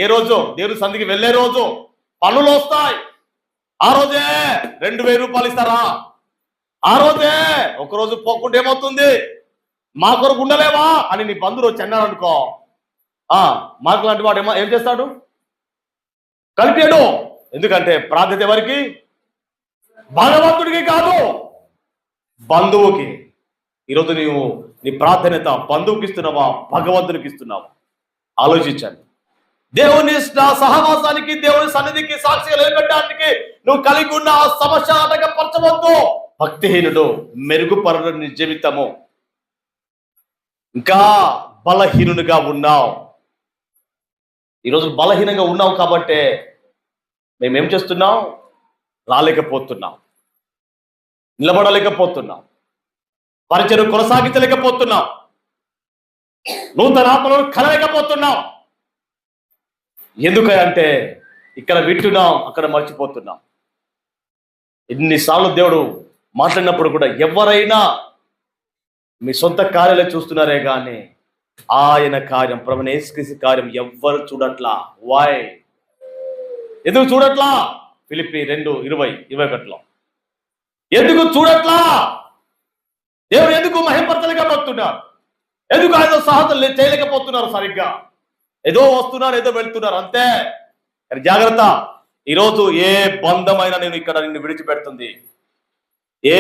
ఏ రోజు దేవుని సన్నిధికి వెళ్ళే రోజు పనులు వస్తాయి. ఆ రోజే 2000 రూపాయలు ఇస్తారా? ఆ రోజే ఒకరోజు పోకుంటే ఏమవుతుంది? మా కొరకు ఉండలేవా అని నీ బంధువులు వచ్చి అన్నారు అనుకో, మాకు లాంటి వాడు ఏం చేస్తాడు? కలిపాడు. ఎందుకంటే ప్రార్థన ఎవరికి? భగవంతుడికి కాదు, బంధువుకి. ఈరోజు నీవు నీ ప్రాధాన్యత బంధువుకి ఇస్తున్నావా, భగవంతునికి ఇస్తున్నావా? ఆలోచించండి. దేవుని సహవాసానికి, దేవుని సన్నిధికి సాక్షిగా నిలబెట్టడానికి నువ్వు కలిగి ఉన్న ఆ సమస్య ఆటంకపరచవద్దు. భక్తిహీనుడు మెరుగుపరని జీవితము. ఇంకా బలహీనునిగా ఉన్నావు. ఈరోజు బలహీనంగా ఉన్నావు కాబట్టే మేమేం చేస్తున్నాం? రాలేకపోతున్నాం, నిలబడలేకపోతున్నాం, పరిచయం కొనసాగించలేకపోతున్నాం. నూతన ఆత్మలను కలగకపోతున్నాం. ఎందుకంటే ఇక్కడ వింటున్నాం, అక్కడ మర్చిపోతున్నాం. ఎన్నిసార్లు దేవుడు మాట్లాడినప్పుడు కూడా ఎవరైనా మీ సొంత కార్యాలే చూస్తున్నారే కానీ ఆయన కార్యం, ప్రభువైన యేసుక్రీస్తు కార్యం ఎవ్వరు చూడట్లా. వై? ఎందుకు చూడట్లా? ఫిలిప్పీ 2:20-21 ఎందుకు చూడట్లా? దేవుడు ఎందుకు మహిమపరచలేకపోతున్నారు? ఎందుకు ఆయన సాహసం చేయలేకపోతున్నారు? సరిగ్గా ఏదో వస్తున్నారు, ఏదో వెళ్తున్నారు అంతే. కానీ జాగ్రత్త, ఈరోజు ఏ బంధమైనా నిన్ను విడిచిపెడుతుంది. ఏ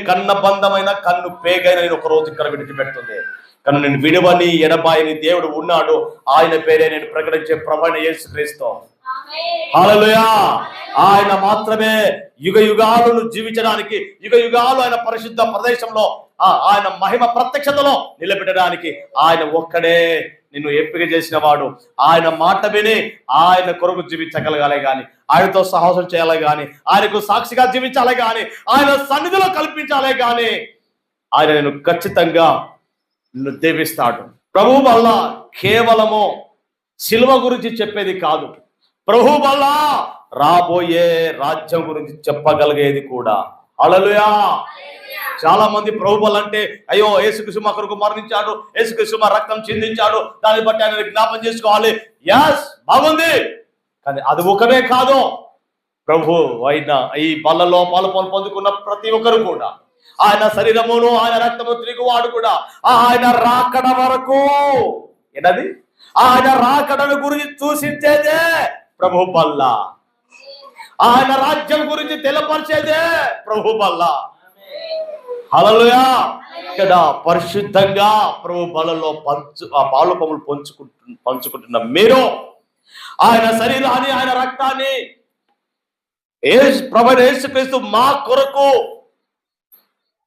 కన్న బంధమైనా, కన్ను పేగైనా నేను ఒక రోజు ఇక్కడ విడిచిపెడుతుంది. కానీ నేను విడువని ఎడబాయని దేవుడు ఉన్నాడు. ఆయన పేరే నేను ప్రకటించే ప్రభువైన యేసుక్రీస్తు. హల్లెలూయా. ఆయన మాత్రమే యుగ యుగాలను జీవించడానికి, యుగ యుగాలు ఆయన పరిశుద్ధ ప్రదేశంలో ఆయన మహిమ ప్రత్యక్షతలో నిలబెట్టడానికి ఆయన ఒక్కడే నిన్ను ఎంపిక చేసిన వాడు. ఆయన మాట విని ఆయన కొరకు జీవించగలగాలి గాని, ఆయనతో సాహసం చేయాలి గాని, ఆయనకు సాక్షిగా జీవించాలి గాని, ఆయన సన్నిధిలో కల్పించాలి గాని ఆయన నేను ఖచ్చితంగా నిన్ను దీవిస్తాడు. ప్రభు వల్ల కేవలము శిలువ గురించి చెప్పేది కాదు, ప్రభు వల్ల రాబోయే రాజ్యం గురించి చెప్పగలిగేది కూడా. హల్లెలూయా. చాలా మంది ప్రభు వల్ల అంటే అయ్యో యేసుక్రీస్తు మా కొరకు మరణించాడు, యేసుక్రీస్తు మా రక్తం చిందించాడు, దాన్ని బట్టి ఆయన జ్ఞాపం చేసుకోవాలి. ఎస్, బాగుంది. కానీ అది ఒకటే కాదు. ప్రభు అయిన ఈ బల్లలో పాలు పొందుకున్న ప్రతి ఒక్కరు కూడా ఆయన శరీరమును ఆయన రక్తము తిరిగి వాడు కూడా ఆయన రాకడ వరకు ఏంటది? ఆయన రాకడను గురించి సూచించేదే ప్రభు బల్ల. ఆయన రాజ్యం గురించి తెలియపరిచేదే ప్రభు బల్ల. హల్లెలూయా. ఇక్కడ పరిశుద్ధంగా ప్రభు బలలో పాలు పములు పంచుకుంటున్న మీరు ఆయన శరీరాన్ని, ఆయన రక్తాన్ని, ప్రభువైన యేసుక్రీస్తు మా కొరకు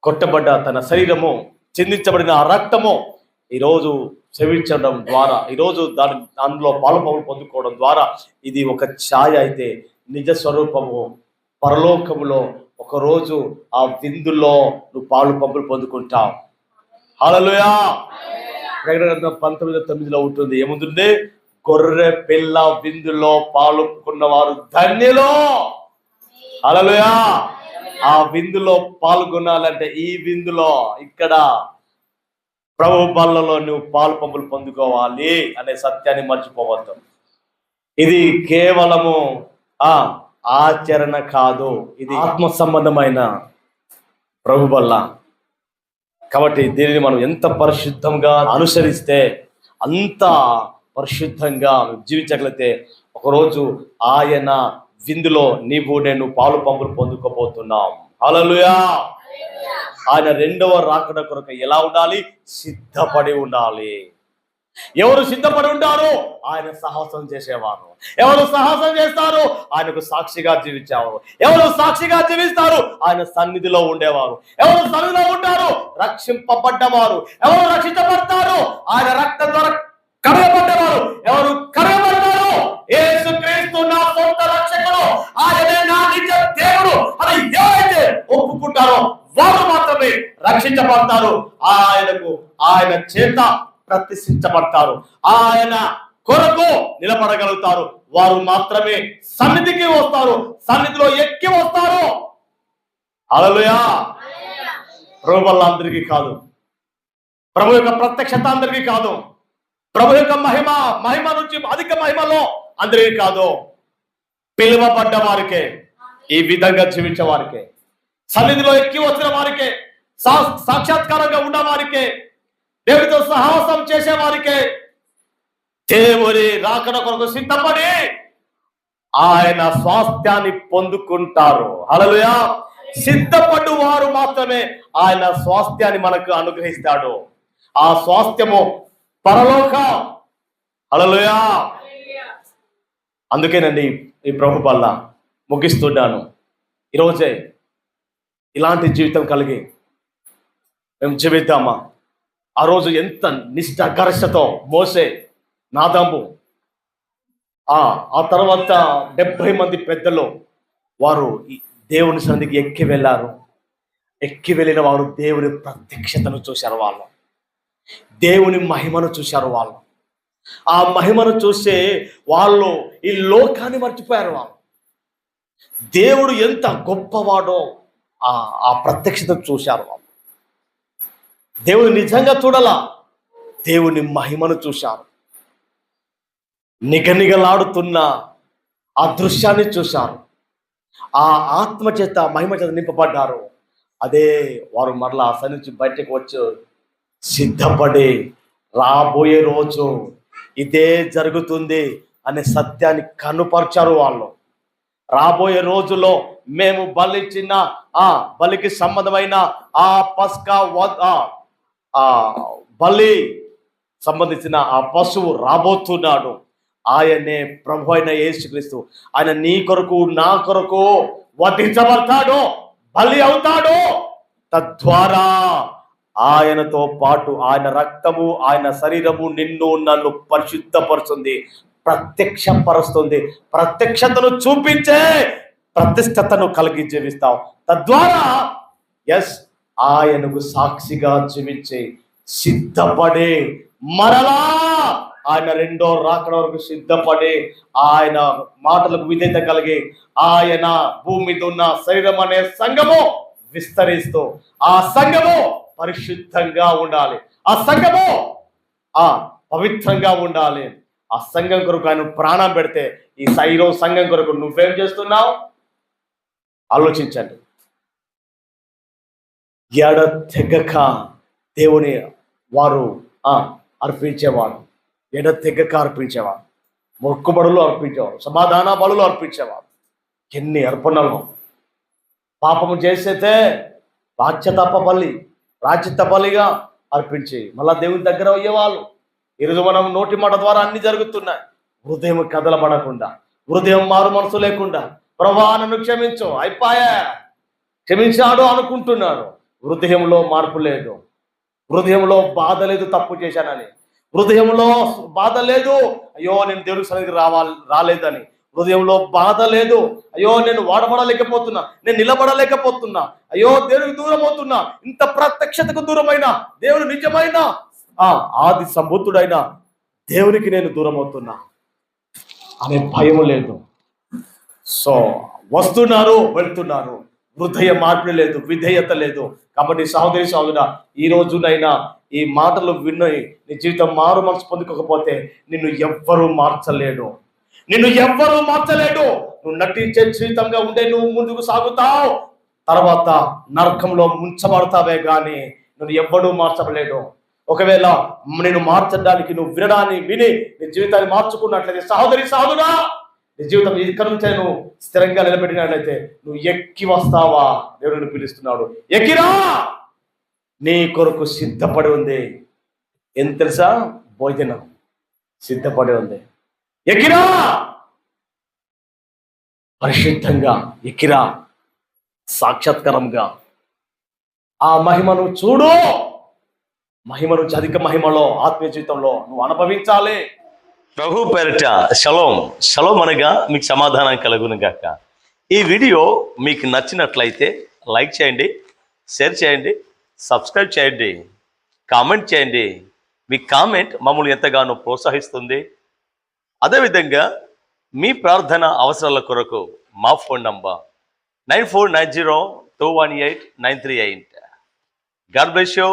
కొట్టబడ్డ తన శరీరము, చిందించబడిన ఆ రక్తము ఈరోజు సేవించడం ద్వారా, ఈరోజు అందులో పాలు పములు పొందుకోవడం ద్వారా ఇది ఒక ఛాయ అయితే నిజ స్వరూపము పరలోకములో ఒకరోజు ఆ విందులో నువ్వు పాలు పంపులు పొందుకుంటావు. హల్లెలూయా. ప్రకటన గ్రంథం 19:9 ఉంటుంది. ఏముంటుంది? గొర్రె పిల్ల విందులో పాల్గొన్నవారు ధన్యులు. హల్లెలూయా. ఆ విందులో పాల్గొనాలంటే ఈ విందులో ఇక్కడ ప్రభు బల్లలో నువ్వు పాలు పంపులు పొందుకోవాలి అనే సత్యాన్ని మర్చిపోవద్దు. ఇది కేవలము ఆచరణ కాదు, ఇది ఆత్మ సంబంధమైన ప్రభు బల్ల. కాబట్టి దీనిని మనం ఎంత పరిశుద్ధంగా అనుసరిస్తే, అంత పరిశుద్ధంగా జీవించగలిగితే ఒకరోజు ఆయన విందులో నేను పాలు పంపులు పొందుకోబోతున్నాం. హల్లెలూయా. ఆయన రెండవ రాకడ కొరకు ఎలా ఉండాలి? సిద్ధపడి ఉండాలి. ఎవరు సిద్ధపడి ఉంటారో ఆయన సాహసం చేసేవారు. ఎవరు సాహసం చేస్తారు? ఆయనకు సాక్షిగా జీవించేవారు. ఎవరు సాక్షిగా జీవిస్తారు? ఆయన సన్నిధిలో ఉండేవారు. ఎవరు సన్నిధిలో ఉంటారు? రక్షింపబడ్డవారు. ఎవరు రక్షించబడతారు? ఆయన రక్తం ద్వారా కడగబడ్డవారు. ఎవరు కడగబడతారు? యేసుక్రీస్తు నా సొంత రక్షకుడు, ఆయనే నా నిజ దేవుడు అని ఎవరైతే ఒప్పుకుంటారో వారు మాత్రమే రక్షించబడతారు. ఆయన చేత ప్రతిష్ఠించబడతారు. ఆయన కొరకు నిలబడగలుగుతారు. వారు మాత్రమే సన్నిధికి వస్తారు, సన్నిధిలో ఎక్కి వస్తారు. హల్లెలూయా. ప్రభు వల్ల అందరికీ కాదు, ప్రభు యొక్క ప్రత్యక్షత అందరికీ కాదు, ప్రభు యొక్క మహిమ నుంచి అధిక మహిమలో అందరికీ కాదు. పిలువబడ్డ వారికే, ఈ విధంగా జీవించే వారికే, సన్నిధిలో ఎక్కి వచ్చిన వారికే, సాక్షాత్కారంగా ఉన్న వారికే, దేవుడితో సహవాసం చేసే వారికే, దేవుని రాకడ కొరకు సిద్ధపడి ఆయన స్వాస్థ్యాన్ని పొందుకుంటారు. హల్లెలూయా. సిద్ధపడు వారు మాత్రమే ఆయన స్వాస్థ్యాన్ని మనకు అనుగ్రహిస్తాడు. ఆ స్వాస్థ్యము పరలోకం. హల్లెలూయా. అందుకేనండి ఈ ప్రభు వల్ల ముగిస్తున్నాను. ఈరోజే ఇలాంటి జీవితం కలిగి మేము జీవిద్దామా? ఆ రోజు ఎంత నిష్ఠాగర్షతో మోసే, నాదాము, ఆ తర్వాత 70 మంది పెద్దలు వారు దేవుని సన్నిధికి ఎక్కి వెళ్ళారు. ఎక్కి వెళ్ళిన వారు దేవుని ప్రత్యక్షతను చూశారు. వాళ్ళు దేవుని మహిమను చూశారు వాళ్ళు. ఆ మహిమను చూస్తే వాళ్ళు ఈ లోకాన్ని మర్చిపోయారు. వాళ్ళు దేవుడు ఎంత గొప్పవాడో ఆ ప్రత్యక్షత చూశారు. వాళ్ళు దేవుడు నిజంగా చూడాల, దేవుని మహిమను చూశారు. నిగనిగలాడుతున్న ఆ దృశ్యాన్ని చూశారు. ఆ ఆత్మ చేత మహిమ చేత నింపబడ్డారు. అదే వారు మరలా అసలు నుంచి బయటకు వచ్చి సిద్ధపడి రాబోయే రోజు ఇదే జరుగుతుంది అనే సత్యాన్ని కనుపరిచారు. వాళ్ళు రాబోయే రోజుల్లో మేము బలిచ్చిన ఆ బలికి సంబంధమైన ఆ పస్కా ఆ బలి సంబంధించిన ఆ పశువు రాబోతున్నాడు. ఆయనే ప్రభు అయిన యేసుక్రీస్తు. ఆయన నీ కొరకు నా కొరకు వధించబడతాడు, బలి అవుతాడు. తద్వారా ఆయనతో పాటు ఆయన రక్తము, ఆయన శరీరము నిన్ను నన్ను పరిశుద్ధపరుస్తుంది, ప్రత్యక్షపరుస్తుంది. ప్రత్యక్షతను చూపించే ప్రతిష్టతను కలిగి జీవిస్తావు. తద్వారా ఆయనకు సాక్షిగా జీవించి సిద్ధపడి మరలా ఆయన రెండో రాకడ వరకు సిద్ధపడి ఆయన మాటలకు విధేయత కలిగి ఆయన భూమి మీద ఉన్న శరీరం అనే సంఘము విస్తరిస్తూ ఆ సంఘము పరిశుద్ధంగా ఉండాలి, ఆ సంఘము పవిత్రంగా ఉండాలి. ఆ సంఘం కొరకు ఆయన ప్రాణం పెడితే ఈ ఈరోజు సంఘం కొరకు నువ్వేం చేస్తున్నావు ఆలోచించండి. ఎడతెగక దేవుని వారు అర్పించేవాడు, ఎడతెగక అర్పించేవాడు, మొక్కుబడులు అర్పించేవాడు, సమాధాన బలులు అర్పించేవాడు. ఎన్ని అర్పణలు! పాపము చేసేతే రాజ్యత బలిగా అర్పించి మళ్ళా దేవుని దగ్గర అయ్యేవాళ్ళు. ఈరోజు మనం నోటి మాట ద్వారా అన్ని జరుగుతున్నాయి. హృదయం కదలబడకుండా, హృదయం మారు మనసు లేకుండా, ప్రభువా నన్ను క్షమించు, అయిపోయా క్షమించాడు అనుకుంటున్నాడు. హృదయంలో మార్పు లేదు, హృదయంలో బాధ లేదు తప్పు చేశానని, హృదయంలో బాధ లేదు అయ్యో నేను దేవునికి సన్నిధికి రాలేదని, హృదయంలో బాధ లేదు అయ్యో నేను వాడబడలేకపోతున్నా, నేను నిలబడలేకపోతున్నా, అయ్యో దేవునికి దూరం అవుతున్నా, ఇంత ప్రత్యక్షతకు దూరమైన దేవుడు నిజమైన ఆది సంబుద్ధుడైన దేవునికి నేను దూరం అవుతున్నా అనే భయం లేదు. సో వస్తున్నారు, వెళ్తున్నారు, హృదయ మార్పు లేదు, విధేయత లేదు. కాబట్టి సహోదరి సహోదరుడా, ఈ రోజునైనా ఈ మాటలు విన్నై నీ జీవితం మారు మనసు పొందుకోకపోతే నిన్ను ఎవ్వరూ మార్చలేడు, నువ్వు నటించే జీవితంగా ఉండే నువ్వు ముందుకు సాగుతావు, తర్వాత నరకంలో ముంచబడతావే కానీ నువ్వు ఎవ్వడూ మార్చలేడు. ఒకవేళ నేను మార్చడానికి నువ్వు వినడాన్ని విని నీ జీవితాన్ని మార్చుకున్నట్లయితే సహోదరి సహోదరుడా, నీ జీవితం ఇక్కడ నుంచే నువ్వు స్థిరంగా నిలబెట్టినట్లయితే నువ్వు ఎక్కి వస్తావా? దేవుడిని పిలుస్తున్నాడు, ఎక్కిరా, నీ కొరకు సిద్ధపడి ఉంది. ఏం తెలుసా? భోజనం సిద్ధపడి ఉంది. ఎక్కిరా, పరిశుద్ధంగా ఎక్కిరా, సాక్షాత్కారంగా ఆ మహిమను చూడు. మహిమ నుంచి అధిక మహిమలో ఆత్మీయ జీవితంలో నువ్వు అనుభవించాలి. ప్రభు పేరిట షలోం అనగా మీకు సమాధానం కలుగును గాక. ఈ వీడియో మీకు నచ్చినట్లయితే లైక్ చేయండి, షేర్ చేయండి, సబ్స్క్రైబ్ చేయండి, కామెంట్ చేయండి. మీ కామెంట్ మమ్మల్ని ఎంతగానో ప్రోత్సహిస్తుంది. అదేవిధంగా మీ ప్రార్థన అవసరాల కొరకు మా phone number 9490218938. God bless you.